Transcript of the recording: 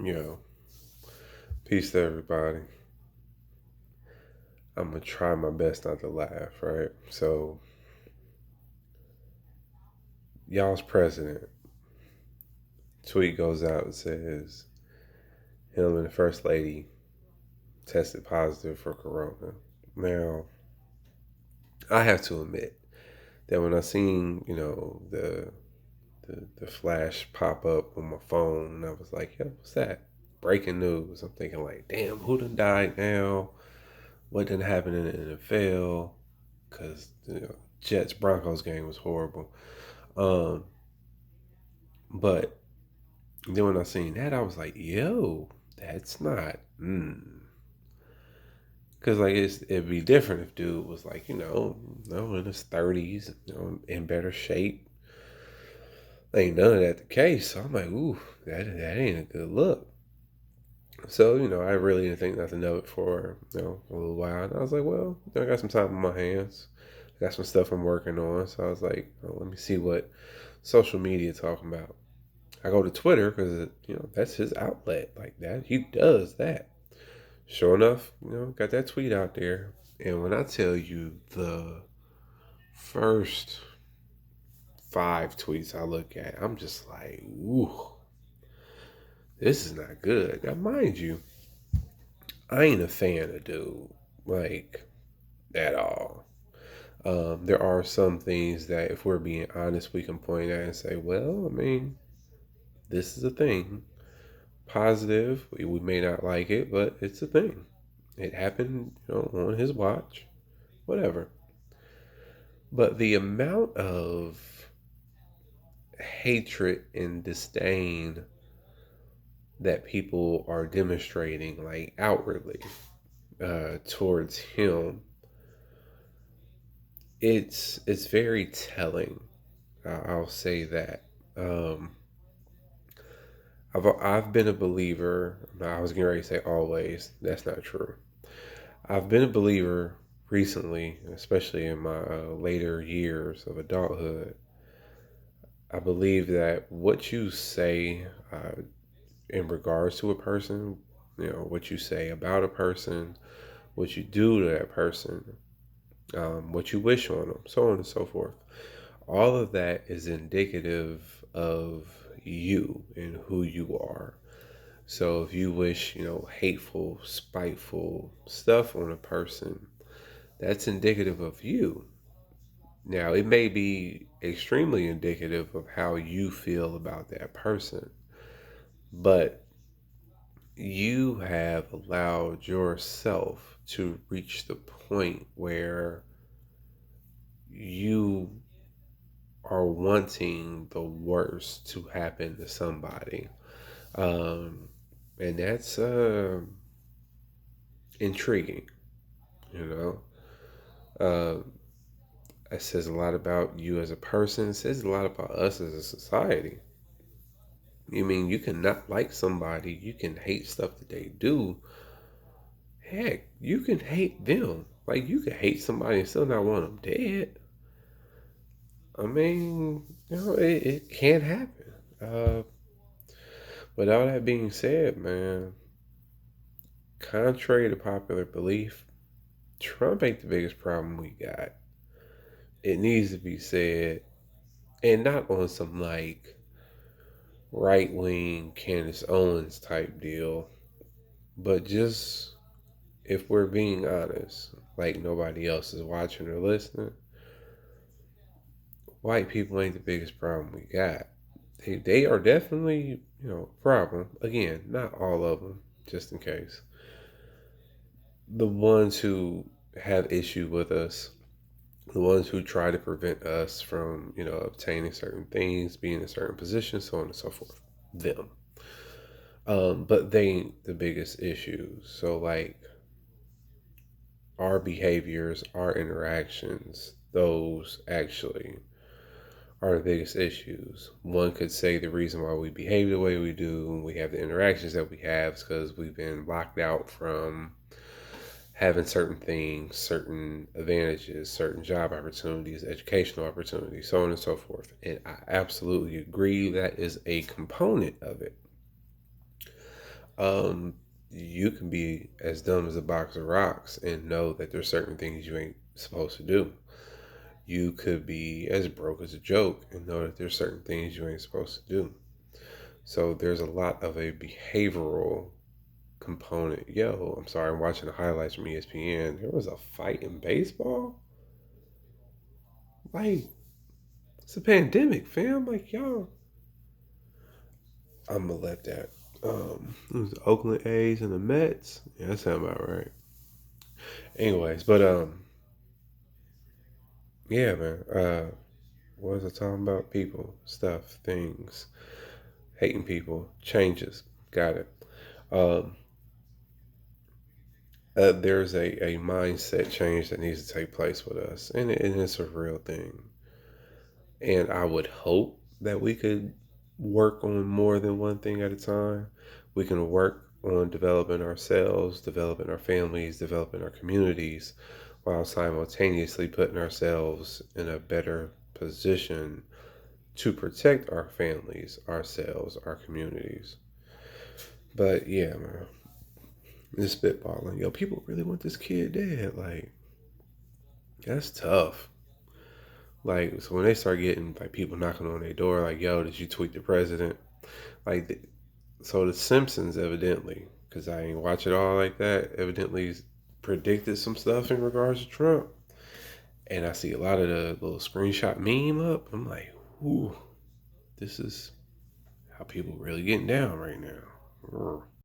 Yo, peace to everybody. I'm gonna try my best not to laugh, right? So, y'all's president tweet goes out and says him and the first lady tested positive for corona. Now, I have to admit that when I seen, the flash pop up on my phone, and I was like, "Yo, what's that? Breaking news." I'm thinking like, "Damn, who done died now? What done happened in the NFL?" Because Jets Broncos game was horrible. Um, but then when I seen that, I was like, "Yo, that's not." Because like it'd be different if dude was like, in his 30s, in better shape. Ain't none of that the case. So I'm like, "Ooh, that ain't a good look." So I really didn't think nothing of it for a little while. And I was like, well, I got some time on my hands. I got some stuff I'm working on. So I was like, let me see what social media talking about. I go to Twitter because that's his outlet. Like that, he does that. Sure enough, got that tweet out there. And when I tell you the first five tweets I look at, I'm just like, ooh, this is not good. Now, mind you, I ain't a fan of dude, like, at all. There are some things that, if we're being honest, we can point at and say, well, I mean, this is a thing. Positive, we may not like it, but it's a thing. It happened, on his watch, whatever. But the amount of hatred and disdain that people are demonstrating, like outwardly, towards him, it's very telling. I'll say that. Um, I've been a believer. I was getting ready to say always. That's not true. I've been a believer recently, especially in my later years of adulthood. I believe that what you say in regards to a person, what you say about a person, what you do to that person, what you wish on them, so on and so forth. All of that is indicative of you and who you are. So if you wish, hateful, spiteful stuff on a person, that's indicative of you. Now, it may be extremely indicative of how you feel about that person, but you have allowed yourself to reach the point where you are wanting the worst to happen to somebody. Um, and that's intriguing, you know. Uh, it says a lot about you as a person. It says a lot about us as a society. You mean you can not like somebody, you can hate stuff that they do. Heck, you can hate them. Like you can hate somebody and still not want them dead. I mean, it can happen. Uh, with all that being said, man, contrary to popular belief, Trump ain't the biggest problem we got. It needs to be said, and not on some like right wing Candace Owens type deal, but just if we're being honest, like nobody else is watching or listening, white people ain't the biggest problem we got. They are definitely, a problem. Again, not all of them, just in case. The ones who have issue with us, the ones who try to prevent us from, obtaining certain things, being in certain positions, so on and so forth. Them. But they ain't the biggest issues. So like our behaviors, our interactions, those actually are the biggest issues. One could say the reason why we behave the way we do, and we have the interactions that we have, is because we've been locked out from having certain things, certain advantages, certain job opportunities, educational opportunities, so on and so forth. And I absolutely agree that is a component of it. Um, you can be as dumb as a box of rocks and know that there's certain things you ain't supposed to do. You could be as broke as a joke and know that there's certain things you ain't supposed to do. So there's a lot of a behavioral component. Yo, I'm sorry, I'm watching the highlights from ESPN. There was a fight in baseball. Like, it's a pandemic, fam. Like, y'all, I'm gonna let that. It was the Oakland A's and the Mets. Yeah, that sounds about right. Anyways, but yeah, man. What was I talking about? People, stuff, things, hating people, changes. Got it. Um, there's a mindset change that needs to take place with us, and it's a real thing. And I would hope that we could work on more than one thing at a time. We can work on developing ourselves, developing our families, developing our communities, while simultaneously putting ourselves in a better position to protect our families, ourselves, our communities. But yeah, man, this spitballing, yo, people really want this kid dead. Like, that's tough. Like, so when they start getting like people knocking on their door, like, yo, did you tweet the president? Like, so the Simpsons evidently, because I ain't watch it all like that, evidently predicted some stuff in regards to Trump. And I see a lot of the little screenshot meme up. I'm like, ooh, this is how people really getting down right now.